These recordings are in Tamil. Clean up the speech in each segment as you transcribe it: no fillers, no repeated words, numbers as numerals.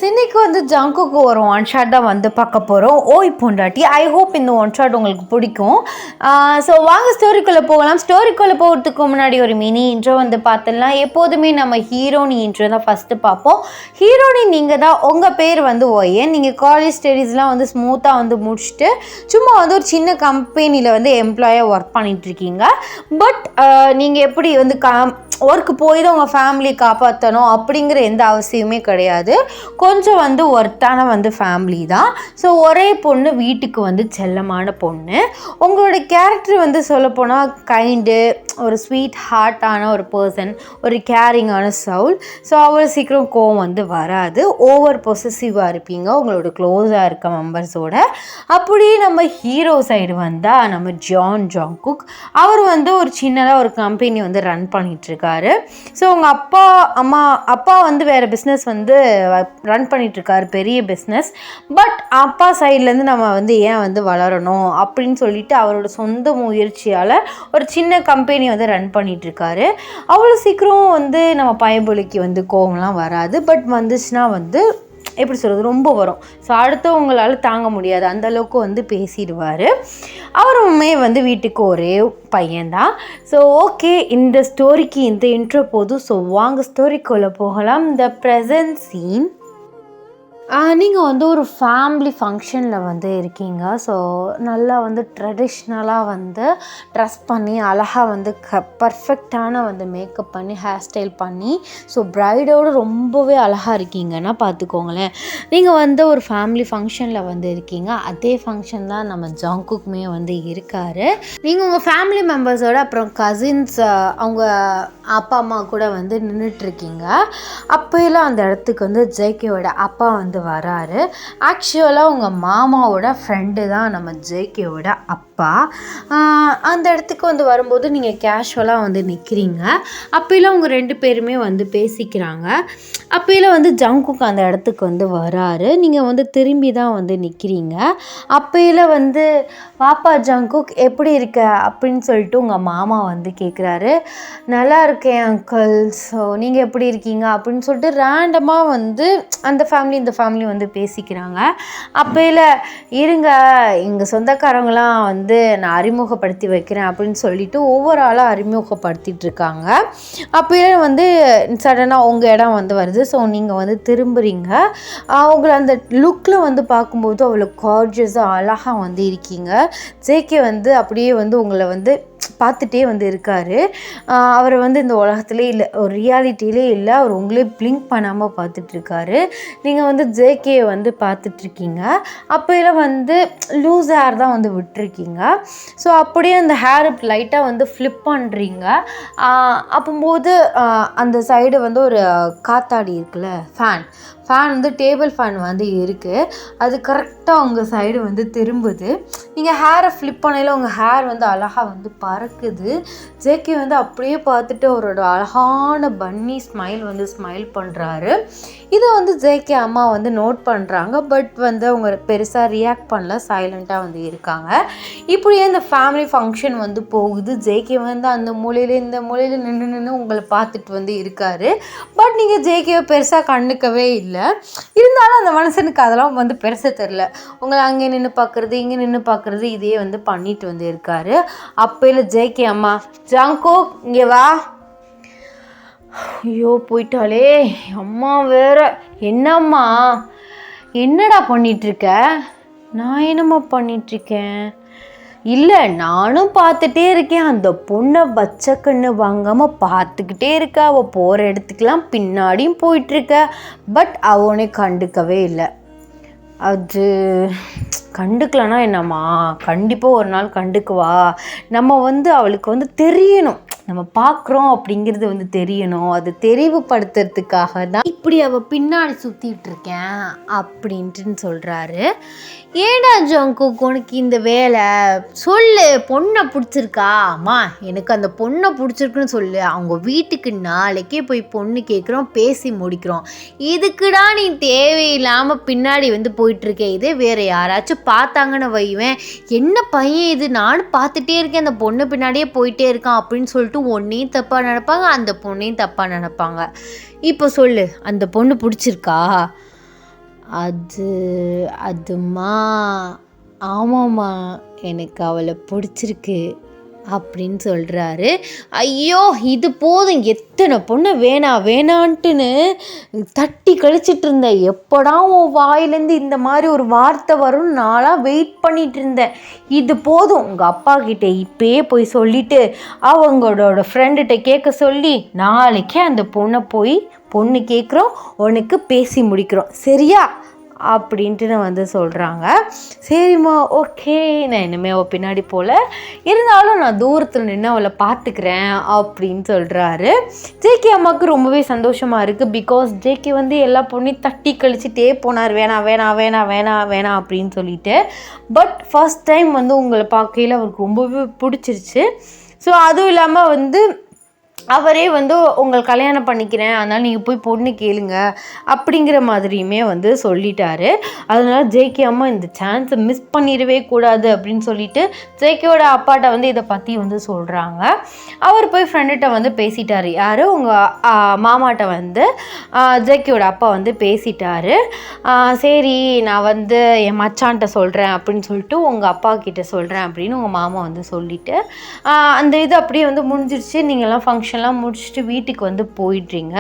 இன்னைக்கு வந்து ஜங்குக்கு ஒரு ஒன் ஷாட் தான் வந்து பார்க்க போகிறோம். ஓய் பொண்டாட்டி. ஐ ஹோப் இந்த ஒன் ஷாட் உங்களுக்கு பிடிக்கும். ஸோ வாங்க ஸ்டோரிக்குள்ளே போகலாம். ஸ்டோரிக்குள்ளே போகிறதுக்கு முன்னாடி ஒரு மினி இன்ட்ரோ வந்து பார்த்துடலாம். எப்போதுமே நம்ம ஹீரோனி இன்ட்ரோ தான் ஃபஸ்ட்டு பார்ப்போம். ஹீரோனி நீங்கள் தான். உங்கள் பேர் வந்து ஒய்யன். நீங்கள் காலேஜ் ஸ்டடீஸ்லாம் வந்து ஸ்மூத்தாக வந்து முடிச்சுட்டு சும்மா வந்து ஒரு சின்ன கம்பெனியில் வந்து எம்ப்ளாயாக ஒர்க் பண்ணிகிட்ருக்கீங்க. பட் நீங்கள் எப்படி வந்து ஒர்க்கு போய் தான் உங்கள் ஃபேமிலி காப்பாற்றணும் அப்படிங்கிற எந்த அவசியமே கிடையாது. கொஞ்சம் வந்து ஒர்த்தான வந்து ஃபேமிலி தான். ஸோ ஒரே பொண்ணு வீட்டுக்கு வந்து செல்லமான பொண்ணு. உங்களோட கேரக்டர் வந்து சொல்லப்போனால் கைண்டு, ஒரு ஸ்வீட் ஹார்ட்டான ஒரு பர்சன், ஒரு கேரிங்கான சவுல். ஸோ அவ்வளோ சீக்கிரம் கோவம் வந்து வராது. ஓவர் பொசசிவாக இருப்பீங்க உங்களோட க்ளோஸாக இருக்க மெம்பர்ஸோட. அப்படியே நம்ம ஹீரோ சைடு வந்தால் நம்ம ஜங்குக். அவர் வந்து ஒரு சின்னதாக ஒரு கம்பெனி வந்து ரன் பண்ணிகிட்ருக்காரு. ஸோ உங்கள் அப்பா வந்து வேறு பிஸ்னஸ் வந்து ரன் பண்ணிகிட்ருக்காரு, பெரிய பிஸ்னஸ். பட் அப்பா சைட்லேருந்து நம்ம வந்து ஏன் வந்து வளரணும் அப்படின்னு சொல்லிட்டு அவரோட சொந்த முயற்சியால் ஒரு சின்ன கம்பெனி வந்து ரன் பண்ணிகிட்ருக்காரு. அவ்வளோ சீக்கிரம் வந்து நம்ம பயபொலிக்கு வந்து கோவம்லாம் வராது. பட் வந்துச்சுன்னா வந்து எப்படி சொல்கிறது, ரொம்ப வரும். ஸோ அடுத்தவங்களால் தாங்க முடியாது, அந்தளவுக்கு வந்து பேசிடுவார். அவருமே வந்து வீட்டுக்கு ஒரே பையன்தான். ஸோ ஓகே, இந்த ஸ்டோரிக்கு இந்த இன்ட்ரோ போதும். ஸோ வாங்க ஸ்டோரிக்குள்ளே போகலாம். இந்த ப்ரெசன்ட் சீன், நீங்கள் வந்து ஒரு ஃபேமிலி ஃபங்க்ஷனில் வந்து இருக்கீங்க. ஸோ நல்லா வந்து ட்ரெடிஷ்னலாக வந்து ட்ரெஸ் பண்ணி அழகாக வந்து பர்ஃபெக்டான வந்து மேக்கப் பண்ணி ஹேர் ஸ்டைல் பண்ணி ஸோ ப்ரைடோடு ரொம்பவே அழகாக இருக்கீங்கன்னா பார்த்துக்கோங்களேன். நீங்கள் வந்து ஒரு ஃபேமிலி ஃபங்க்ஷனில் வந்து இருக்கீங்க. அதே ஃபங்க்ஷன் தான் நம்ம ஜங்குக்குமே வந்து இருக்கார். நீங்கள் உங்கள் ஃபேமிலி மெம்பர்ஸோட அப்புறம் கசின்ஸ், அவங்க அப்பா அம்மா கூட வந்து நின்றுட்டுருக்கீங்க. அப்போயெல்லாம் அந்த இடத்துக்கு வந்து ஜேகேவோட அப்பா வந்து வராரு. ஆக்சுவலாக உங்கள் மாமாவோட ஃப்ரெண்டு தான் நம்ம ஜேகேவோட அப்பா. அந்த இடத்துக்கு வந்து வரும்போது நீங்கள் கேஷுவலாக வந்து நிற்கிறீங்க. அப்போலாம் உங்கள் ரெண்டு பேருமே வந்து பேசிக்கிறாங்க. அப்போலாம் வந்து ஜங்குக் அந்த இடத்துக்கு வந்து வராரு. நீங்கள் வந்து திரும்பி தான் வந்து நிற்கிறீங்க. அப்போலாம் வந்து பாப்பா ஜங்குக் எப்படி இருக்க அப்படின்னு சொல்லிட்டு உங்கள் மாமா வந்து கேட்குறாரு. நல்லா இருக்கேன் அங்கிள். ஸோ நீங்கள் எப்படி இருக்கீங்க அப்படின்னு சொல்லிட்டு ரேண்டமாக வந்து அந்த ஃபேமிலி இந்த ஃபேமிலி வந்து பேசிக்கிறாங்க. அப்போல இருங்க, எங்கள் சொந்தக்காரங்களாம் வந்து நான் அறிமுகப்படுத்தி வைக்கிறேன் அப்படின்னு சொல்லிட்டு ஒவ்வொரு ஆளாக அறிமுகப்படுத்திட்டு இருக்காங்க. அப்போல வந்து சடனாக உங்கள் இடம் வந்து வருது. ஸோ நீங்கள் வந்து திரும்புகிறீங்க. உங்களை அந்த லுக்கில் வந்து பார்க்கும்போது அவ்வளோ கார்ஜியஸாக அழகாக வந்து இருக்கீங்க. ஜேகே வந்து அப்படியே வந்து உங்களை வந்து பார்த்துட்டே வந்து இருக்கார். அவரை வந்து இந்த உலகத்திலே இல்லை, ஒரு ரியாலிட்டியிலே இல்லை, அவர் உங்களே பிளிங்க் பண்ணாமல் பார்த்துட்ருக்காரு. நீங்கள் வந்து ஜேகே வந்து பார்த்துட்ருக்கீங்க. அப்போலாம் வந்து லூஸ் ஹேர் தான் வந்து விட்டுருக்கீங்க. ஸோ அப்படியே அந்த ஹேர் லைட்டாக வந்து ஃப்ளிப் பண்ணுறீங்க. அப்போது அந்த சைடு வந்து ஒரு காத்தாடி இருக்குல்ல, ஃபேன் வந்து டேபிள் ஃபேன் வந்து இருக்குது. அது கரெக்டாக உங்கள் சைடு வந்து திரும்புது. நீங்கள் ஹேரை ஃப்ளிப் பண்ணையில் உங்கள் ஹேர் வந்து அழகாக வந்து பறக்குது. ஜேகே வந்து அப்படியே பார்த்துட்டு அவரோட அழகான பன்னி ஸ்மைல் வந்து ஸ்மைல் பண்ணுறாரு. இதை வந்து ஜேகே அம்மா வந்து நோட் பண்ணுறாங்க. பட் வந்து அவங்க பெருசாக ரியாக்ட் பண்ணல, சைலண்ட்டாக வந்து இருக்காங்க. இப்படியே இந்த ஃபேமிலி ஃபங்க்ஷன் வந்து போகுது. ஜேகே வந்து அந்த மூலையில் இந்த மூலையில் நின்று உங்களை பார்த்துட்டு வந்து இருக்கார். பட் நீங்கள் ஜேகேவை பெருசாக கண்டுக்கவே இல்லை. இருந்தாலும் அந்த மனுஷனுக்கு அதெல்லாம் வந்து பெருசாக தெரில. உங்களை அங்கே நின்று பார்க்குறது, இங்கே நின்று பார்க்குறது, இதே வந்து பண்ணிட்டு வந்து இருக்காரு. அப்போல ஜேகே அம்மா, ஜங்கோ இங்கே வா. ஐயோ போயிட்டாலே அம்மா வேற. என்னம்மா என்னடா பண்ணிகிட்ருக்க? நான் என்னம்மா பண்ணிகிட்ருக்கேன்? இல்லை, நானும் பார்த்துட்டே இருக்கேன். அந்த பொண்ணை பச்சைக்கண்ணு வாங்காமல் பார்த்துக்கிட்டே இருக்க. அவள் போகிற இடத்துக்கெலாம் பின்னாடியும் போயிட்டுருக்க. பட் அவனே கண்டுக்கவே இல்லை. அது கண்டுக்கலன்னா என்னம்மா, கண்டிப்பாக ஒரு நாள் கண்டுக்குவா. நம்ம வந்து அவளுக்கு வந்து தெரியணும், நம்ம பார்க்குறோம் அப்படிங்கிறது வந்து தெரியணும். அது தெரிவுபடுத்துறதுக்காக தான் இப்படி அவள் பின்னாடி சுற்றிட்டு இருக்கேன் அப்படின்ட்டு சொல்கிறாரு. ஏடா ஜங்குக் உனக்கு இந்த வேலை? சொல்லு, பொண்ணை பிடிச்சிருக்கா? அம்மா எனக்கு அந்த பொண்ணை பிடிச்சிருக்குன்னு சொல்லு. அவங்க வீட்டுக்கு நாளைக்கே போய் பொண்ணு கேட்குறோம், பேசி முடிக்கிறோம். இதுக்குடா நீ தேவையில்லாமல் பின்னாடி வந்து போயிட்டுருக்கேன். இதே வேறு யாராச்சும் பார்த்தாங்கன்னு வைவேன், என்ன பையன் இது, நானும் பார்த்துட்டே இருக்கேன், அந்த பொண்ணு பின்னாடியே போயிட்டே இருக்கான் அப்படின்னு சொல்லிட்டு ஒன்றையும் தப்பாக நினைப்பாங்க, அந்த பொண்ணையும் தப்பாக நினைப்பாங்க. இப்போ சொல்லு, அந்த பொண்ணு பிடிச்சிருக்கா? அது அதும்மா ஆமாம்மா, எனக்கு அவளை பிடிச்சிருக்கு அப்படின்னு சொல்கிறாரு. ஐயோ இது போதும், எத்தனை பொண்ணை வேணான்ட்டுன்னு தட்டி கழிச்சிட்டு இருந்தேன். எப்படா உன் வாயிலேருந்து இந்த மாதிரி ஒரு வார்த்தை வரும் நான்லாம் வெயிட் பண்ணிட்டு இருந்தேன். இது போதும், உங்கள் அப்பா கிட்டே இப்பயே போய் சொல்லிவிட்டு அவங்களோட ஃப்ரெண்டுகிட்ட கேட்க சொல்லி நாளைக்கே அந்த பொண்ணை போய் பொண்ணு கேட்குறோம், உனக்கு பேசி முடிக்கிறோம், சரியா அப்படின்ட்டு சொல்கிறாங்க. சரிம்மா ஓகே, நான் இனிமேல் அவள் பின்னாடி போல், இருந்தாலும் நான் தூரத்தில் நின்று அவளை பார்த்துக்கிறேன் அப்படின்னு சொல்கிறாரு. ஜேகே அம்மாவுக்கு ரொம்பவே சந்தோஷமாக இருக்குது. பிகாஸ் ஜேகே எல்லா பொண்ணையும் தட்டி கழிச்சிட்டே போனார், வேணாம் அப்படின்னு சொல்லிட்டு. பட் ஃபர்ஸ்ட் டைம் உங்களை பார்க்கையில் அவருக்கு ரொம்பவே பிடிச்சிருச்சு. ஸோ அதுவும் இல்லாமல் அவரே உங்கள் கல்யாணம் பண்ணிக்கிறேன், அதனால் நீங்கள் போய் பொண்ணு கேளுங்க அப்படிங்கிற மாதிரியுமே சொல்லிட்டாரு. அதனால் ஜேகே அம்மா இந்த சான்ஸை மிஸ் பண்ணிடவே கூடாது அப்படின்னு சொல்லிட்டு ஜேகேயோட அப்பாட்ட இதை பற்றி சொல்கிறாங்க. அவர் போய் ஃப்ரெண்டுகிட்ட பேசிட்டார். யார்? உங்கள் மாமாட்ட ஜேகேயோட அப்பா பேசிட்டாரு. சரி நான் என் மச்சான்ட்ட சொல்கிறேன் அப்படின்னு சொல்லிட்டு உங்கள் அப்பா கிட்ட சொல்கிறேன் அப்படின்னு உங்கள் மாமா சொல்லிவிட்டு அந்த இது அப்படியே முடிஞ்சிருச்சு. நீங்கள்லாம் ஃபங்க்ஷன்லாம் முடிச்சுட்டு வீட்டுக்கு போயிடுறீங்க.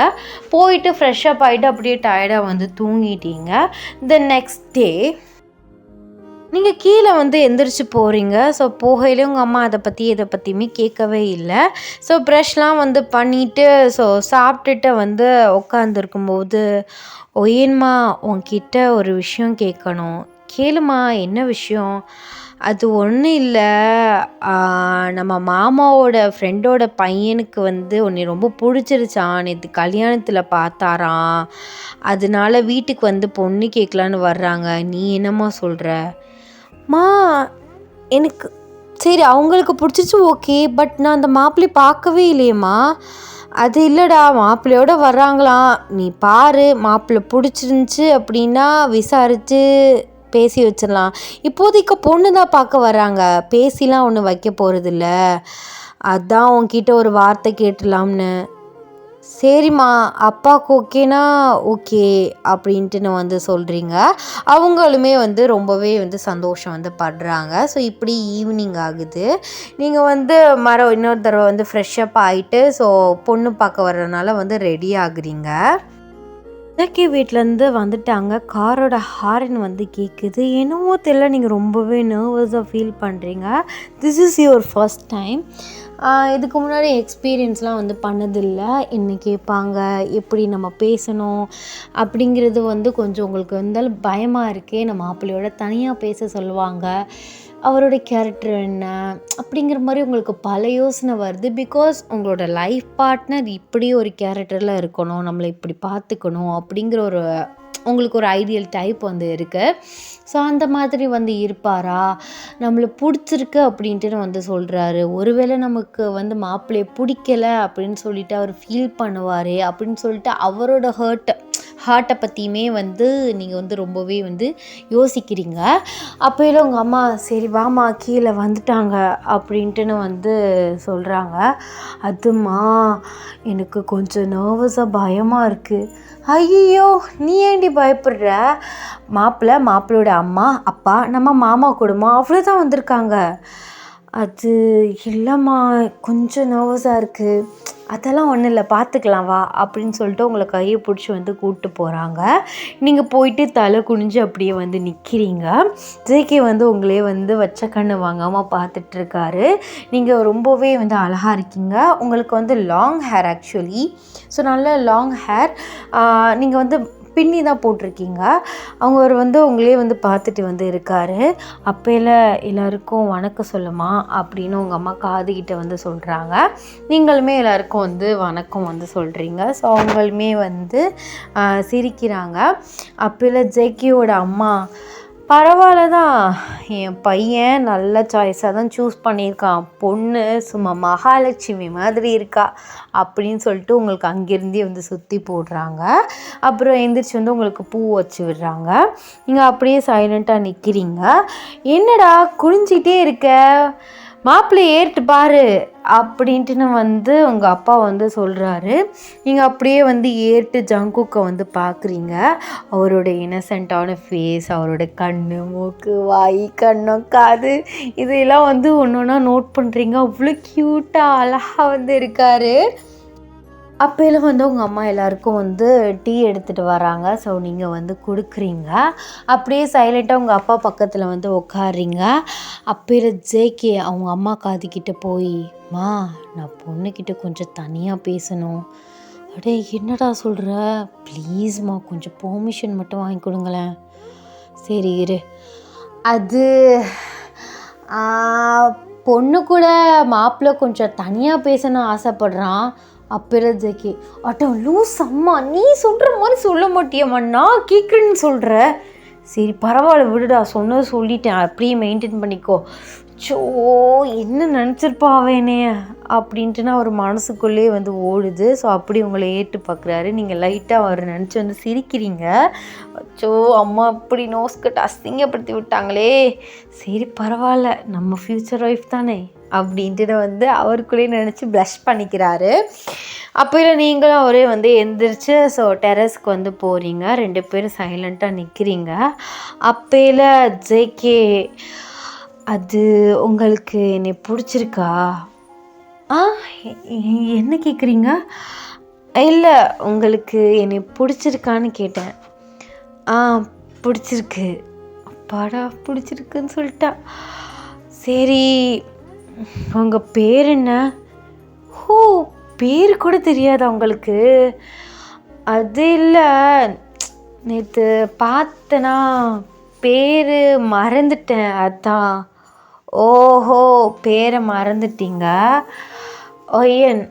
போயிட்டு ஃப்ரெஷ்ஷப் ஆகிட்டு அப்படியே டயர்டாக தூங்கிட்டீங்க. த நெக்ஸ்ட் டே நீங்கள் கீழே எந்திரிச்சு போகிறீங்க. ஸோ போகையிலே உங்கள் அம்மா இதை பற்றியுமே கேட்கவே இல்லை. ஸோ ப்ரஷ்லாம் பண்ணிவிட்டு ஸோ சாப்பிட்டுட்டு உட்காந்துருக்கும்போது, ஒயேன்மா உன்கிட்ட ஒரு விஷயம் கேட்கணும், கேளுமா. என்ன விஷயம்? அது ஒன்றும் இல்லை, நம்ம மாமாவோட ஃப்ரெண்டோட பையனுக்கு உன்னை ரொம்ப பிடிச்சிருச்சான், நேற்று கல்யாணத்தில் பார்த்தாராம், அதனால வீட்டுக்கு பொண்ணு கேட்கலான்னு வர்றாங்க. நீ என்னம்மா சொல்கிற? மா எனக்கு சரி அவங்களுக்கு பிடிச்சிச்சு ஓகே, பட் நான் அந்த மாப்பிள்ளை பார்க்கவே இல்லையேம்மா. அது இல்லைடா, மாப்பிள்ளையோட வர்றாங்களாம், நீ பாரு, மாப்பிள்ளை பிடிச்சிருந்துச்சி அப்படின்னா விசாரித்து பேசி வச்சிடலாம். இப்போதைக்கு பொண்ணு தான் பார்க்க வர்றாங்க, பேசிலாம் ஒன்றும் வைக்க போகிறதில்ல, அதான் உன்கிட்ட ஒரு வார்த்தை கேட்டுடலாம்னு. சரிம்மா, அப்பாவுக்கு ஓகேனா ஓகே அப்படின்ட்டு சொல்கிறீங்க. அவங்களுமே ரொம்பவே சந்தோஷம் படுறாங்க. ஸோ இப்படி ஈவினிங் ஆகுது. நீங்கள் இன்னொரு தடவை ஃப்ரெஷ்ஷப் ஆகிட்டு ஸோ பொண்ணு பார்க்க வர்றதுனால ரெடி ஆகுறீங்க. ஜேகே வீட்டிலேருந்து வந்துட்டாங்க. காரோட ஹாரன் கேட்குது. என்னவோ தெரியல, நீங்கள் ரொம்பவே நர்வஸாக ஃபீல் பண்ணுறீங்க. This is your first time. இதுக்கு முன்னாடி எக்ஸ்பீரியன்ஸ்லாம் பண்ணதில்லை. என்ன கேட்பாங்க, எப்படி நம்ம பேசணும் அப்படிங்கிறது கொஞ்சம் உங்களுக்கு பயமாக இருக்கே. நம்ம மாப்பிள்ளையோட தனியாக பேச சொல்லுவாங்க, அவரோட கேரக்டர் என்ன அப்படிங்கிற மாதிரி உங்களுக்கு பல யோசனை வருது. பிகாஸ் உங்களோட லைஃப் பார்ட்னர் இப்படி ஒரு கேரக்டரில் இருக்கணும், நம்மளை இப்படி பார்த்துக்கணும் அப்படிங்கிற உங்களுக்கு ஒரு ஐடியல் டைப் இருக்குது. ஸோ அந்த மாதிரி இருப்பாரா, நம்மளை பிடிச்சிருக்கு அப்படின்ட்டு சொல்கிறாரு. ஒருவேளை நமக்கு மாப்பிள்ளையை பிடிக்கலை அப்படின்னு சொல்லிட்டு அவர் ஃபீல் பண்ணுவார் அப்படின்னு சொல்லிட்டு அவரோட ஹார்ட்டை பற்றியுமே நீங்கள் ரொம்பவே யோசிக்கிறீங்க. அப்போயில உங்கள் அம்மா சரி வாமா கீழே வந்துட்டாங்க அப்படின்ட்டுன்னு சொல்கிறாங்க. அதுமா எனக்கு கொஞ்சம் நர்வஸாக பயமாக இருக்குது. ஐயோ நீ ஏண்டி பயப்படுற? மாப்பிள்ளையோட அம்மா அப்பா நம்ம மாமா குடும்பம் அவ்வளோதான் வந்திருக்காங்க. அது இல்லைம்மா, கொஞ்சம் நர்வஸாக இருக்குது, அதெல்லாம் ஒன்றும் இல்லை, பார்த்துக்கலாம் வா அப்படின்னு சொல்லிட்டு உங்களை கையை பிடிச்சி கூப்பிட்டு போகிறாங்க. நீங்கள் போயிட்டு தலை குனிஞ்சு அப்படியே நிற்கிறீங்க. ஜேகே உங்களே வச்ச கண்ணு வாங்காமல் பார்த்துட்ருக்காரு. நீங்கள் ரொம்பவே அழகாக இருக்கீங்க. உங்களுக்கு லாங் ஹேர் ஆக்சுவலி. ஸோ நல்ல லாங் ஹேர். நீங்கள் பின்னி தான் போட்டிருக்கீங்க. அவர் உங்களே பார்த்துட்டு இருக்கார். அப்போல எல்லாருக்கும் வணக்கம் சொல்லுமா அப்படின்னு உங்கள் அம்மா காதுகிட்ட சொல்கிறாங்க. நீங்களுமே எல்லாருக்கும் வணக்கம் சொல்கிறீங்க. ஸோ அவங்களுமே சிரிக்கிறாங்க. அப்போல ஜேகேயோட அம்மா பரவாயில்ல தான், என் பையன் நல்ல சாய்ஸாக தான் சூஸ் பண்ணியிருக்கான், பொண்ணு சும்மா மகாலட்சுமி மாதிரி இருக்கா அப்படின்னு சொல்லிட்டு உங்களுக்கு அங்கேருந்தே சுற்றி போடுறாங்க. அப்புறம் எந்திரிச்சு உங்களுக்கு பூ வச்சு விடுறாங்க. நீங்கள் அப்படியே சைலண்ட்டாக நிற்கிறீங்க. என்னடா குனிஞ்சிட்டே இருக்க, மாப்பிள்ளை ஏறிட்டு பாரு அப்படின்ட்டுன்னு வந்து உங்கள் அப்பா வந்து சொல்கிறாரு. நீங்கள் அப்படியே வந்து ஏறிட்டு ஜங்குக்கை வந்து பார்க்குறீங்க. அவரோட இன்னசென்ட்டான ஃபேஸ், அவரோட கண், மூக்கு, வாய், கண்ணம், காது இதெல்லாம் வந்து ஒன்று ஒன்றா நோட் பண்ணுறீங்க. அவ்வளோ க்யூட்டாக அழகாக வந்து இருக்கார். அப்போலாம் வந்து உங்கள் அம்மா எல்லாருக்கும் வந்து டீ எடுத்துகிட்டு வராங்க. ஸோ நீங்கள் வந்து கொடுக்குறீங்க. அப்படியே சைலண்ட்டாக உங்கள் அப்பா பக்கத்தில் வந்து உட்காடுறீங்க. அப்போல ஜேகே அவங்க அம்மா காதுக்கிட்ட போய், மா நான் பொண்ணுக்கிட்ட கொஞ்சம் தனியாக பேசணும். அடே என்னடா சொல்கிற, ப்ளீஸ்மா கொஞ்சம் பெர்மிஷன் மட்டும் வாங்கி கொடுங்களேன். சரி இரு, அது பொண்ணு கூட மாப்பிள்ளை கொஞ்சம் தனியாக பேசணும்னு ஆசைப்பட்றான். அப்புறம் ஜேகே, அட்டோ லூஸ் அம்மா, நீ சொல்கிற மாதிரி சொல்ல மாட்டியம்மா, நான் கேட்குறேன்னு சொல்கிற. சரி பரவாயில்ல விடுடா, சொன்னது சொல்லிட்டேன், அப்படியே மெயின்டைன் பண்ணிக்கோ. சோ என்ன நினச்சிருப்பா அவனே அப்படின்ட்டுனா அவர் மனசுக்குள்ளேயே வந்து ஓடுது. ஸோ அப்படி உங்களை ஏற்று பார்க்குறாரு. நீங்கள் லைட்டாக அவர் நினச்சி வந்து சிரிக்கிறீங்க. சோ அம்மா அப்படி நோஸ்கட் அசிங்கப்படுத்தி விட்டாங்களே, சரி பரவாயில்ல நம்ம ஃப்யூச்சர் ஒய்ஃப் தானே அப்படின்ட்டு வந்து அவருக்குள்ளேயே நினச்சி ப்ளஷ் பண்ணிக்கிறாரு. அப்போ நீங்களும் அவரே வந்து எந்திரிச்சு ஸோ டெரஸ்க்கு வந்து போகிறீங்க. 2 பேரும் சைலண்ட்டாக நிற்கிறீங்க. அப்போல ஜேகே, அது உங்களுக்கு என்னை பிடிச்சிருக்கா? என்ன கேட்குறீங்க? இல்லை உங்களுக்கு என்னை பிடிச்சிருக்கான்னு கேட்டேன். பிடிச்சிருக்கு. அப்பாடா பிடிச்சிருக்குன்னு சொல்லிட்டா. சரி உங்கள் பேர் என்ன? ஓ பேர் கூட தெரியாதா உங்களுக்கு? அது இல்லை, நேற்று பார்த்தனா பேர் மறந்துட்டேன் அதான். ஓஹோ பேரை மறந்துட்டீங்க. ஒய்யன்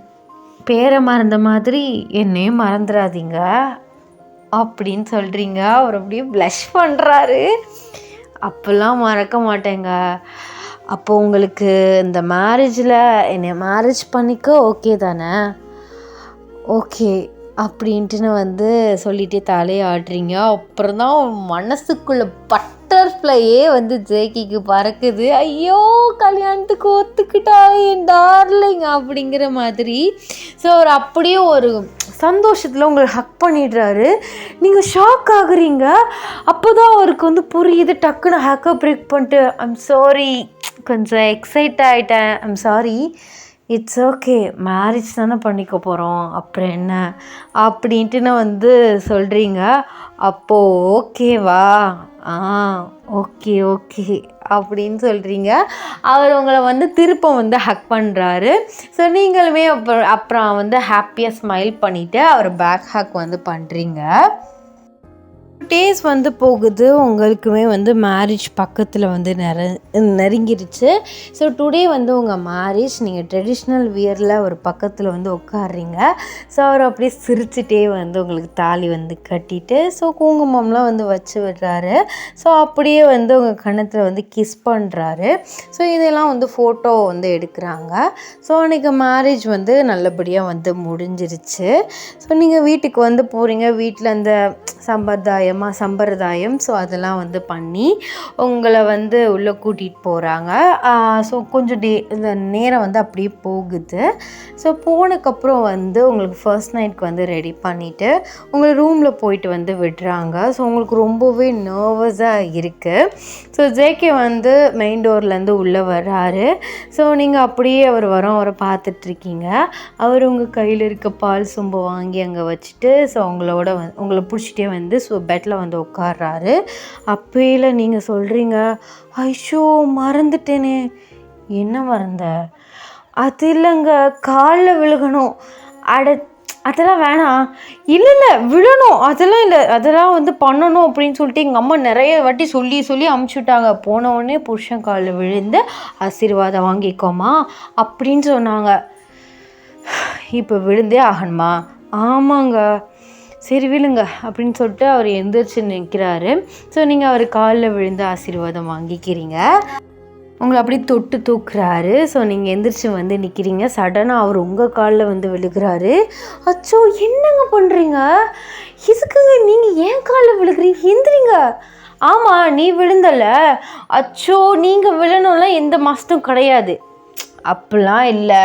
பேரை மறந்த மாதிரி என்னையும் மறந்துடாதீங்க அப்படின்னு சொல்கிறீங்க. அவர் அப்படியே ப்ளஷ் பண்ணுறாரு. அப்போல்லாம் மறக்க மாட்டேங்க. அப்போ உங்களுக்கு இந்த மேரேஜில் என்னை மேரேஜ் பண்ணிக்க ஓகே தானே? ஓகே அப்படின்ட்டுன்னு வந்து சொல்லிகிட்டே தலையை ஆடுறீங்க. அப்புறம் தான் மனசுக்குள்ளே பட்டர்ஃப்ளையே வந்து ஜேகிக்கு பறக்குது. ஐயோ கல்யாணத்துக்கு ஒத்துக்கிட்டா என் டார்லிங் அப்படிங்கிற மாதிரி. ஸோ அவர் அப்படியே ஒரு சந்தோஷத்தில் உங்களை ஹக் பண்ணிடுறாரு. நீங்கள் ஷாக் ஆகுறீங்க. அப்போ தான் அவருக்கு வந்து புரியுது. டக்குன்னு ஹக்கை பிரேக் பண்ணிட்டு, ஐம் சாரி, கொஞ்சம் எக்ஸைட் ஆகிட்டேன், I'm sorry, it's okay, marriage தானே பண்ணிக்க போகிறோம், அப்புறம் என்ன அப்படின்ட்டு வந்து சொல்கிறீங்க. அப்போது ஓகேவா? ஓகே ஓகே அப்படின்னு சொல்கிறீங்க. அவர் உங்களை வந்து திருப்பம் வந்து ஹக் பண்ணுறாரு. ஸோ நீங்களுமே அப்புறம் வந்து ஹாப்பியாக ஸ்மைல் பண்ணிவிட்டு அவர் பேக் ஹக் வந்து பண்ணுறீங்க. டேஸ் வந்து போகுது. உங்களுக்குமே வந்து மேரேஜ் பக்கத்தில் வந்து நெருங்கிடுச்சு. ஸோ டுடே வந்து உங்கள் மேரேஜ். நீங்கள் ட்ரெடிஷ்னல் வியரில் ஒரு பக்கத்தில் வந்து உட்காடுறீங்க. ஸோ அவர் அப்படியே சிரிச்சுட்டே வந்து உங்களுக்கு தாலி வந்து கட்டிட்டு ஸோ குங்குமம்லாம் வந்து வச்சு விடுறாரு. ஸோ அப்படியே வந்து உங்கள் கன்னத்தில் வந்து கிஸ் பண்ணுறாரு. ஸோ இதெல்லாம் வந்து ஃபோட்டோ வந்து எடுக்கிறாங்க. ஸோ அன்றைக்கி மேரேஜ் வந்து நல்லபடியாக வந்து முடிஞ்சிருச்சு. ஸோ நீங்கள் வீட்டுக்கு வந்து போகிறீங்க. வீட்டில் அந்த சம்பிரதாயம் ஸோ அதெல்லாம் வந்து பண்ணி உங்களை வந்து உள்ளே கூட்டிகிட்டு போகிறாங்க. ஸோ கொஞ்சம் இந்த நேரம் வந்து அப்படியே போகுது. ஸோ போனதுக்கப்புறம் வந்து உங்களுக்கு ஃபர்ஸ்ட் நைட்க்கு வந்து ரெடி பண்ணிவிட்டு உங்களை ரூமில் போயிட்டு வந்து விடுறாங்க. ஸோ உங்களுக்கு ரொம்பவே நர்வஸாக இருக்குது. ஸோ ஜேகே வந்து மெயின் டோர்லேருந்து உள்ளே வர்றாரு. ஸோ நீங்கள் அப்படியே அவர் அவரை பார்த்துட்ருக்கீங்க. அவர் உங்கள் கையில் இருக்க பால் சொம்பு வாங்கி அங்கே வச்சுட்டு ஸோ உங்களை பிடிச்சிட்டே வந்து ஸோ பெட்டில் வந்து உட்கார்றாரு. அப்போல நீங்கள் சொல்கிறீங்க, ஐயோ மறந்துட்டேனே. என்ன மறந்த? அது இல்லைங்க, காலில் விழுகணும். அதெல்லாம் வேணாம். இல்லை விழணும், அதெல்லாம் இல்லை, அதெல்லாம் வந்து பண்ணணும் அப்படின்னு சொல்லிட்டு எங்கள் அம்மா நிறைய வாட்டி சொல்லி அமுச்சுட்டாங்க. போனவுடனே புருஷன் காலில் விழுந்து ஆசீர்வாதம் வாங்கிக்கோமா அப்படின்னு சொன்னாங்க. இப்போ விழுந்தே ஆகணுமா? ஆமாங்க. சரி விழுங்க அப்படின்னு சொல்லிட்டு அவர் எந்திரிச்சு நிற்கிறாரு. ஸோ நீங்கள் அவர் காலில் விழுந்து ஆசீர்வாதம் வாங்கிக்கிறீங்க. உங்களை அப்படி தொட்டு தூக்குறாரு. ஸோ நீங்கள் எந்திரிச்சு வந்து நிற்கிறீங்க. சடனாக அவர் உங்கள் காலில் வந்து விழுகிறாரு. அச்சோ என்னங்க பண்ணுறீங்க? இதுக்குங்க நீங்கள் ஏன் காலில் விழுகிறீங்க? எந்திரிங்க. ஆமாம் நீ விழுந்தல. அச்சோ நீங்கள் விழணும்லாம் எந்த மாதத்தும் கிடையாது. அப்படிலாம் இல்லை,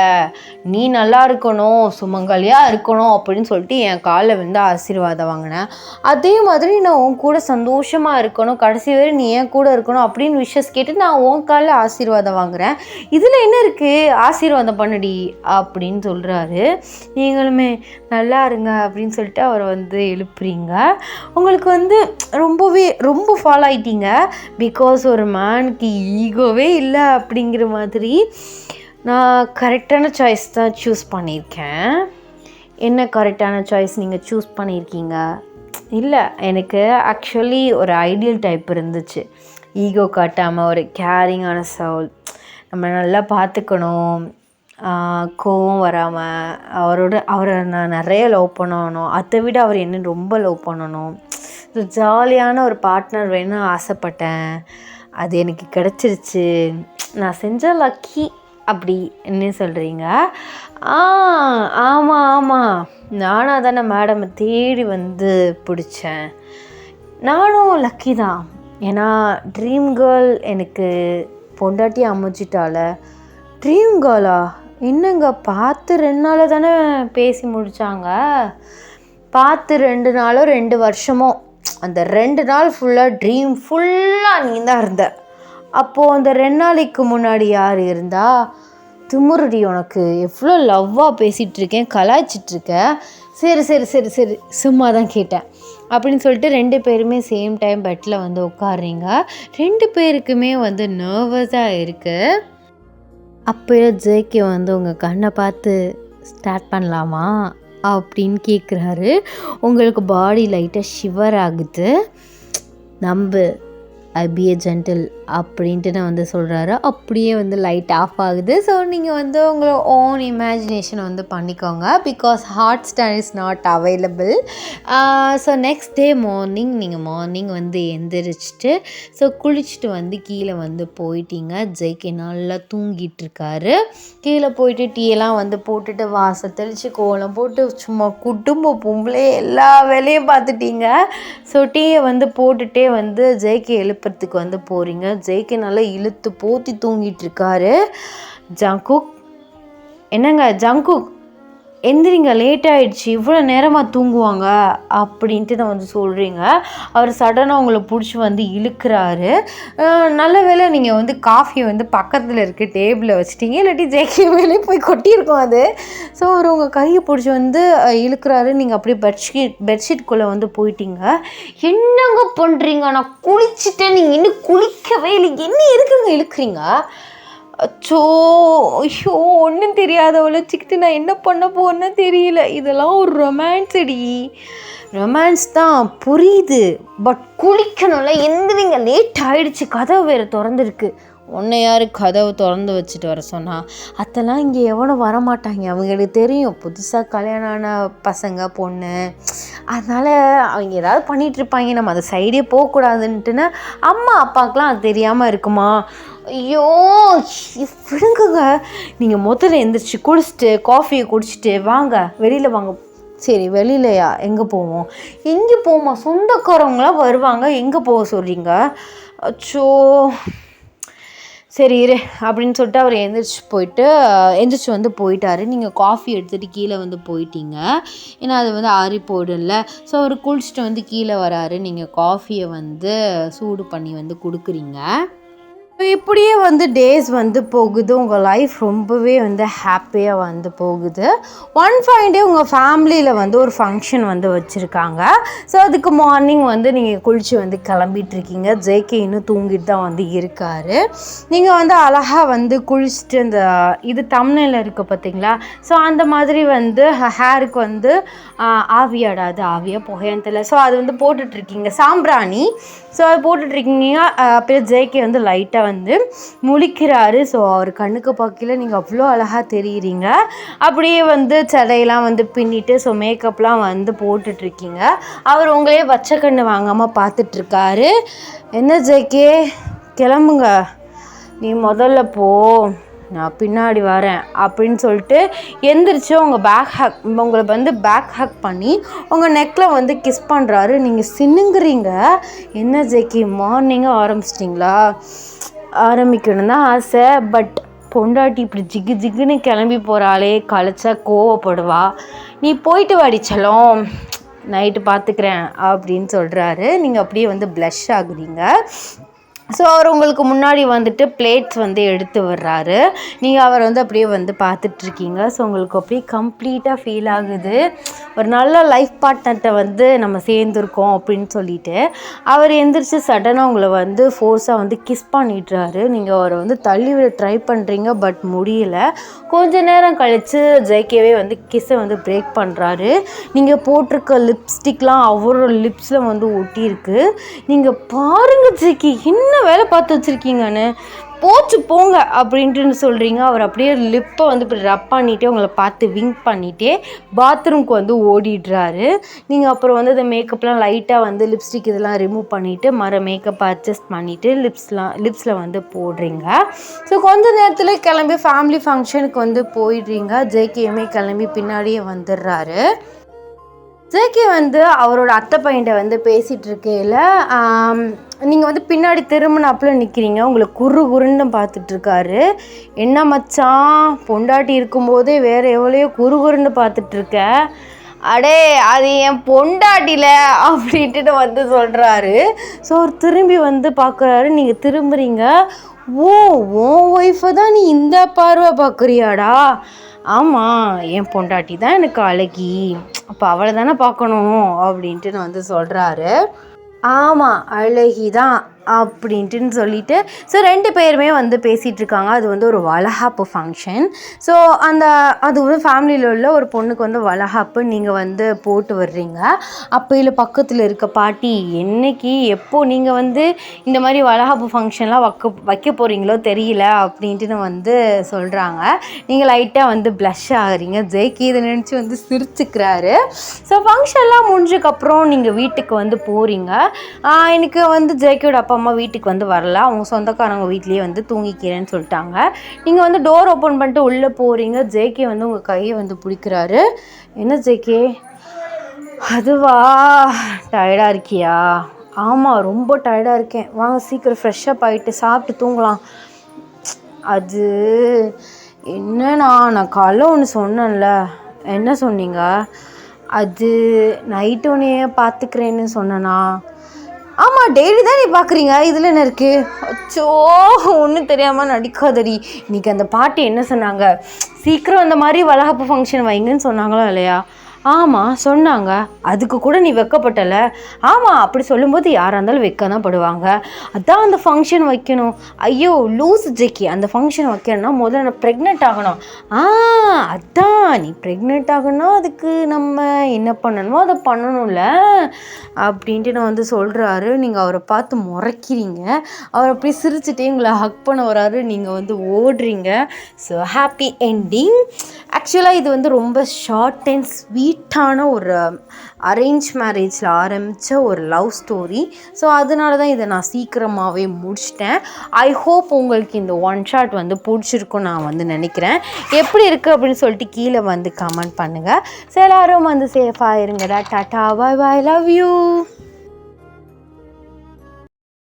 நீ நல்லா இருக்கணும், சுமங்கலியாக இருக்கணும் அப்படின்னு சொல்லிட்டு என் காலில் வந்து ஆசீர்வாதம் வாங்கினேன். அதே மாதிரி நான் உன் கூட சந்தோஷமாக இருக்கணும், கடைசி வரை நீ என் கூட இருக்கணும் அப்படின்னு விஷஸ் கேட்டு நான் உன் காலில் ஆசீர்வாதம் வாங்குகிறேன். இதில் என்ன இருக்குது, ஆசீர்வாதம் பண்ணுடி அப்படின்னு சொல்கிறாரு. நீங்களுமே நல்லா இருங்க அப்படின்னு சொல்லிட்டு அவரை வந்து எழுப்புறீங்க. உங்களுக்கு வந்து ரொம்ப ஃபாலோ ஆகிட்டீங்க. பிகாஸ் ஒரு மேனுக்கு ஈகோவே இல்லை அப்படிங்கிற மாதிரி. நான் கரெக்டான சாய்ஸ் தான் சூஸ் பண்ணியிருக்கேன். என்ன கரெக்டான சாய்ஸ் நீங்கள் சூஸ் பண்ணியிருக்கீங்க? இல்லை, எனக்கு ஆக்சுவலி ஒரு ஐடியல் டைப் இருந்துச்சு. ஈகோ காட்டாமல் ஒரு கேரிங்கான சவுல், நம்ம நல்லா பார்த்துக்கணும், கோவம் வராமல், அவரை நான் நிறைய லவ் பண்ணணும், அதை விட அவர் என்ன ரொம்ப லவ் பண்ணணும், ஜாலியான ஒரு பார்ட்னர் வேணும்னு ஆசைப்பட்டேன். அது எனக்கு கிடச்சிருச்சு, நான் செஞ்ச லக்கி அப்படி என்ன சொல்கிறீங்க? ஆமாம் ஆமாம், நானாக தானே மேடமை தேடி வந்து பிடிச்சேன். நானும் லக்கி தான். ஏன்னா ட்ரீம் கேர்ள் எனக்கு பொண்டாட்டி அமைச்சிட்டால. ட்ரீம் கேர்ளா? என்னங்க, பார்த்து 2 நாள் தானே பேசி முடித்தாங்க. பார்த்து 2 நாளோ 2 வருஷமோ, அந்த 2 நாள் ஃபுல்லாக ட்ரீம் ஃபுல்லாக நீ தான் இருந்த. அப்போது அந்த 2 நாளைக்கு முன்னாடி யார் இருந்தா? திமுருடி, உனக்கு எவ்வளோ லவ்வாக பேசிகிட்ருக்கேன், கலாய்ச்சிட்ருக்க. சரி சரி சரி சரி சும்மா தான் கேட்டேன் அப்படின்னு சொல்லிட்டு 2 பேருமே சேம் டைம் பெட்டில் வந்து உட்காடுறீங்க. 2 பேருக்குமே வந்து நர்வஸாக இருக்குது. அப்போ ஜேகே வந்து உங்கள் கண்ணை பார்த்து ஸ்டார்ட் பண்ணலாமா அப்படின்னு கேட்குறாரு. உங்களுக்கு பாடி லைட்டாக ஷிவர் ஆகுது. நம்பு, ஐ பி ஏ ஜென்டில் அப்படின்ட்டு நான் வந்து சொல்கிறாரு. அப்படியே வந்து லைட் ஆஃப் ஆகுது. ஸோ நீங்கள் வந்து உங்களை ஓன் இமேஜினேஷன் வந்து பண்ணிக்கோங்க. Because hot star is not available. So next day morning வந்து எந்திரிச்சிட்டு ஸோ குளிச்சுட்டு வந்து கீழே வந்து போயிட்டீங்க. ஜெய்கே நல்லா தூங்கிட்டு இருக்காரு. கீழே போயிட்டு டீயெல்லாம் வந்து போட்டுட்டு வாசல் தெளித்து கோலம் போட்டு சும்மா குடும்ப பொம்பளை எல்லா வேலையும் பார்த்துட்டீங்க. ஸோ டீயை வந்து போட்டுகிட்டே வந்து ஜெய்கே எழுப்புறதுக்கு வந்து போகிறீங்க. ஜெய்கே நல்லா இழுத்து போத்தி தூங்கிட்டு இருக்காரு. ஜங்குக், என்னங்க ஜங்குக் எந்திரிங்க, லேட் ஆகிடுச்சு, இவ்வளோ நேரமாக தூங்குவாங்க அப்படின்ட்டு நான் வந்து சொல்கிறீங்க. அவர் சடனாக உங்களை பிடிச்சி வந்து இழுக்கிறாரு. நல்ல வேளை நீங்கள் வந்து காஃபியை வந்து பக்கத்தில் இருக்க டேபிளில் வச்சுட்டீங்க, இல்லாட்டி ஜேகே மேலே போய் கொட்டியிருக்கோம் அது. ஸோ அவர் உங்கள் கையை பிடிச்சி வந்து இழுக்கிறாரு. நீங்கள் அப்படியே பெட்ஷீட்குள்ளே வந்து போயிட்டீங்க. என்னங்க பண்ணுறீங்க? நான் குளிச்சுட்டேன், நீங்கள் இன்னும் குளிக்கவே இல்லை, என்ன எதுக்குங்க இழுக்கிறீங்க? அச்சோ, ஐயோ, ஒன்றும் தெரியாத உழைச்சிக்கிட்டு நான் என்ன பண்ண போகிறேன்னு தெரியல. இதெல்லாம் ஒரு ரொமான்ஸ் தான் புரியுது, பட் குளிக்கணும்ல. எந்திரிங்க, லேட் ஆகிடுச்சு, கதவு வேறு திறந்துருக்கு. உன்னை யார் கதவு திறந்து வச்சுட்டு வர சொன்னால்? அதெல்லாம் இங்கே எவனும் வரமாட்டாங்க, அவங்களுக்கு தெரியும் புதுசாக கல்யாணம் ஆன பசங்க பொண்ணு, அதனால் அவங்க ஏதாவது பண்ணிகிட்ருப்பாங்க, நம்ம அந்த சைடே போகக்கூடாதுன்ட்டுன்னு. அம்மா அப்பாவுக்குலாம் அது தெரியாமல் இருக்குமா? ஐயோ விடுங்குங்க. நீங்கள் முதல்ல எந்திரிச்சு குளிச்சுட்டு காஃபியை குடிச்சிட்டு வாங்க, வெளியில் வாங்க. சரி, வெளியிலையா? எங்கே போவோம்? எங்கே போவோமா? சொந்தக்காரவங்களாம் வருவாங்க, எங்கே போக சொல்கிறீங்க? அச்சோ, சரி இரு அப்படின்னு சொல்லிட்டு அவர் எந்திரிச்சு வந்து போயிட்டாரு. நீங்கள் காஃபி எடுத்துகிட்டு கீழே வந்து போயிட்டீங்க. ஏன்னா அது வந்து ஆறி போயிடும்ல. ஸோ அவர் குளிச்சுட்டு வந்து கீழே வராரு. நீங்கள் காஃபியை வந்து சூடு பண்ணி வந்து கொடுக்குறீங்க. இப்படியே வந்து டேஸ் வந்து போகுது. உங்கள் லைஃப் ரொம்பவே வந்து ஹாப்பியாக வந்து போகுது. ஒன் ஃபைன் டே உங்கள் ஃபேமிலியில் வந்து ஒரு ஃபங்க்ஷன் வந்து வச்சுருக்காங்க. ஸோ அதுக்கு மார்னிங் வந்து நீங்கள் குளித்து வந்து கிளம்பிகிட்ருக்கீங்க. ஜேகே இன்னும் தூங்கிட்டு தான் வந்து இருக்கார். நீங்கள் வந்து அழகாக வந்து குளிச்சுட்டு அந்த இது தம்ப்நெயில்ல இருக்குது பார்த்தீங்களா? ஸோ அந்த மாதிரி வந்து ஹேருக்கு வந்து ஆவியா புகையான்னு தெரியல. ஸோ அது வந்து போட்டுட்ருக்கீங்க, சாம்பிராணி. ஸோ அது போட்டுட்ருக்கீங்க. அப்படியே ஜேகே வந்து லைட்டாக வந்து முழிக்கிறாரு. ஸோ அவர் கண்ணுக்கு பார்க்கல நீங்கள் அவ்வளோ அழகாக தெரியுறீங்க. அப்படியே வந்து சடையெல்லாம் வந்து பின்னிட்டு ஸோ மேக்கப்லாம் வந்து போட்டுட்ருக்கீங்க. அவர் உங்களே வச்ச கண்ணு வாங்காமல் பார்த்துட்ருக்காரு. என்ன ஜேகே, கிளம்புங்க, நீ முதல்ல போ, நான் பின்னாடி வரேன் அப்படின்னு சொல்லிட்டு எந்திரிச்சு உங்களை வந்து பேக் ஹக் பண்ணி உங்கள் நெக்கில் வந்து கிஸ் பண்ணுறாரு. நீங்கள் சின்னுங்கிறீங்க. என்ன ஜேகே, மார்னிங்காக ஆரம்பிச்சிட்டிங்களா? ஆரம்பிக்கணும் தான் ஆசை, பட் பொண்டாட்டி இப்படி ஜிகு ஜிகுன்னு கிளம்பி போகிறாளே, கலைச்சா கோவப்படுவா, நீ போயிட்டு வாடிச்சலும், நைட்டு பார்த்துக்கிறேன் அப்படின்னு சொல்கிறாரு. நீங்கள் அப்படியே வந்து ப்ளஷ் ஆகுறீங்க. ஸோ அவர் உங்களுக்கு முன்னாடி வந்துட்டு பிளேட்ஸ் வந்து எடுத்து வர்றாரு. நீங்கள் அவர் வந்து அப்படியே வந்து பார்த்துட்ருக்கீங்க. ஸோ உங்களுக்கு அப்படியே கம்ப்ளீட்டாக ஃபீல் ஆகுது, ஒரு நல்ல லைஃப் பார்ட்னர்கிட்ட வந்து நம்ம சேர்ந்துருக்கோம் அப்படின்னு சொல்லிட்டு. அவர் எந்திரிச்சு சடனாக உங்களை வந்து ஃபோர்ஸாக வந்து கிஸ் பண்ணிடுறாரு. நீங்கள் அவரை வந்து தள்ளி விட ட்ரை பண்ணுறீங்க, பட் முடியல. கொஞ்ச நேரம் கழித்து ஜேகேவே வந்து கிஸ்ஸை வந்து பிரேக் பண்ணுறாரு. நீங்கள் போட்டிருக்க லிப்ஸ்டிக்லாம் அவரோட லிப்ஸில் வந்து ஒட்டியிருக்கு. நீங்கள் பாருங்கள் ஜேகே, என்ன வேலை பார்த்து வச்சுருக்கீங்கன்னு, போச்சு போங்க அப்படின்ட்டு சொல்கிறீங்க. அவர் அப்படியே லிப்பை வந்து இப்படி ரப் பண்ணிகிட்டே உங்களை பார்த்து விங்க் பண்ணிகிட்டே பாத்ரூம்க்கு வந்து ஓடிடுறாரு. நீங்கள் அப்புறம் வந்து அந்த மேக்கப்லாம் லைட்டாக வந்து லிப்ஸ்டிக் இதெல்லாம் ரிமூவ் பண்ணிவிட்டு மேக்கப்பை அட்ஜஸ்ட் பண்ணிவிட்டு லிப்ஸில் வந்து போடுறீங்க. ஸோ கொஞ்ச நேரத்தில் கிளம்பி ஃபேமிலி ஃபங்க்ஷனுக்கு வந்து போயிடுறீங்க. ஜேகேயுமே கிளம்பி பின்னாடியே வந்துடுறாரு. ஜேகே வந்து அவரோட அத்தை பையன்ட்ட வந்து பேசிகிட்டு இருக்கையில் நீங்கள் வந்து பின்னாடி திரும்பினாப்புல நிற்கிறீங்க. உங்களை குறுன்னு பார்த்துட்ருக்காரு. என்ன மச்சான், பொண்டாட்டி இருக்கும்போதே வேறு எவ்வளோ குறுன்னு பார்த்துட்ருக்க, அடே அது என் பொண்டாட்டியில் அப்படின்ட்டு வந்து சொல்கிறாரு. ஸோ அவர் திரும்பி வந்து பார்க்குறாரு. நீங்கள் திரும்புகிறீங்க. ஓ, உன் ஒய்ஃபை தான் நீ இந்த பார்வை பார்க்குறியாடா? ஆமாம், என் பொண்டாட்டி தான் எனக்கு அழகி, அப்போ அவளை தானே பார்க்கணும் அப்படின்ட்டு நான் வந்து சொல்கிறாரு. ஆமாம், அழகி தான் அப்படின்ட்டுன்னு சொல்லிட்டு ஸோ 2 பேருமே வந்து பேசிகிட்டு இருக்காங்க. அது வந்து ஒரு வளகாப்பு ஃபங்க்ஷன். ஸோ அது வந்து ஃபேமிலியில் உள்ள ஒரு பொண்ணுக்கு வந்து வளகாப்பு நீங்கள் வந்து போட்டு வர்றீங்க. அப்போ இல்லை பக்கத்தில் இருக்க பாட்டி, என்னைக்கு எப்போ நீங்கள் வந்து இந்த மாதிரி வளகாப்பு ஃபங்க்ஷன்லாம் வைக்க போகிறீங்களோ தெரியல அப்படின்ட்டு வந்து சொல்கிறாங்க. நீங்கள் லைட்டாக வந்து ப்ளஷ் ஆகுறீங்க. ஜேகே இதை நினச்சி வந்து சிரிச்சுக்கிறாரு. ஸோ ஃபங்க்ஷன்லாம் முடிஞ்சதுக்கப்புறம் நீங்கள் வீட்டுக்கு வந்து போகிறீங்க. எனக்கு வந்து ஜேகேயோட அப்பா அம்மா வீட்டுக்கு வந்து வரல, அவங்க சொந்தக்காரங்க வீட்லேயே வந்து தூங்கிக்கிறேன்னு சொல்லிட்டாங்க. நீங்கள் வந்து டோர் ஓப்பன் பண்ணிட்டு உள்ளே போகிறீங்க. ஜேகே வந்து உங்கள் கையை வந்து பிடிக்கிறாரு. என்ன ஜேகே, அதுவா, டயர்டாக இருக்கியா? ஆமாம், ரொம்ப டயர்டாக இருக்கேன், வாங்க சீக்கிரம் ஃப்ரெஷ்ஷப் ஆகிட்டு சாப்பிட்டு தூங்கலாம். அது என்னண்ணா, நான் காலைல ஒன்று சொன்னேன்ல. என்ன சொன்னீங்க? அது நைட்டு ஒன்று பார்த்துக்கிறேன்னு சொன்னேண்ணா. ஆமாம், டெய்லி தான் நீ பார்க்குறீங்க, இதில் என்ன இருக்குது? அச்சோ, ஒன்றும் தெரியாமல் நடிக்காதடி. இன்றைக்கி அந்த பாட்டி என்ன சொன்னாங்க, சீக்கிரம் அந்த மாதிரி வளகாப்பு ஃபங்க்ஷன் வைங்கன்னு சொன்னாங்களா இல்லையா? ஆமாம் சொன்னாங்க. அதுக்கு கூட நீ வெக்கப்பட்டல? ஆமாம், அப்படி சொல்லும்போது யாராக இருந்தாலும் வெக்க தான் படுவாங்க. அதான் அந்த ஃபங்க்ஷன் வைக்கணும். ஐயோ லூஸ் ஜெக்கி, அந்த ஃபங்க்ஷன் வைக்கணும்னா முதல்ல நான் ப்ரெக்னென்ட் ஆகணும். அதான் நீ ப்ரெக்னென்ட் ஆகணும், அதுக்கு நம்ம என்ன பண்ணணுமோ அதை பண்ணணும்ல அப்படின்ட்டு நான் வந்து சொல்கிறாரு. நீங்கள் அவரை பார்த்து முறைக்கிறீங்க. அவர் அப்படி சிரிச்சுட்டே உங்களை ஹக் பண்ண வராரு. நீங்கள் வந்து ஓடுறீங்க. So happy ending. ஆக்சுவலாக இது வந்து ரொம்ப ஷார்ட் அண்ட் ஸ்வீட்டான ஒரு அரேஞ்ச் மேரேஜில் ஆரம்பித்த ஒரு லவ் ஸ்டோரி. ஸோ அதனால தான் இதை நான் சீக்கிரமாகவே முடிச்சிட்டேன். ஐ ஹோப் உங்களுக்கு இந்த ஒன் ஷாட் வந்து பிடிச்சிருக்கும் நான் வந்து நினைக்கிறேன். எப்படி இருக்குது அப்படின்னு சொல்லிட்டு கீழே வந்து கமெண்ட் பண்ணுங்கள். ஸோ எல்லோரும் வந்து சேஃபாக இருங்கடா. Tata, bye bye, love you.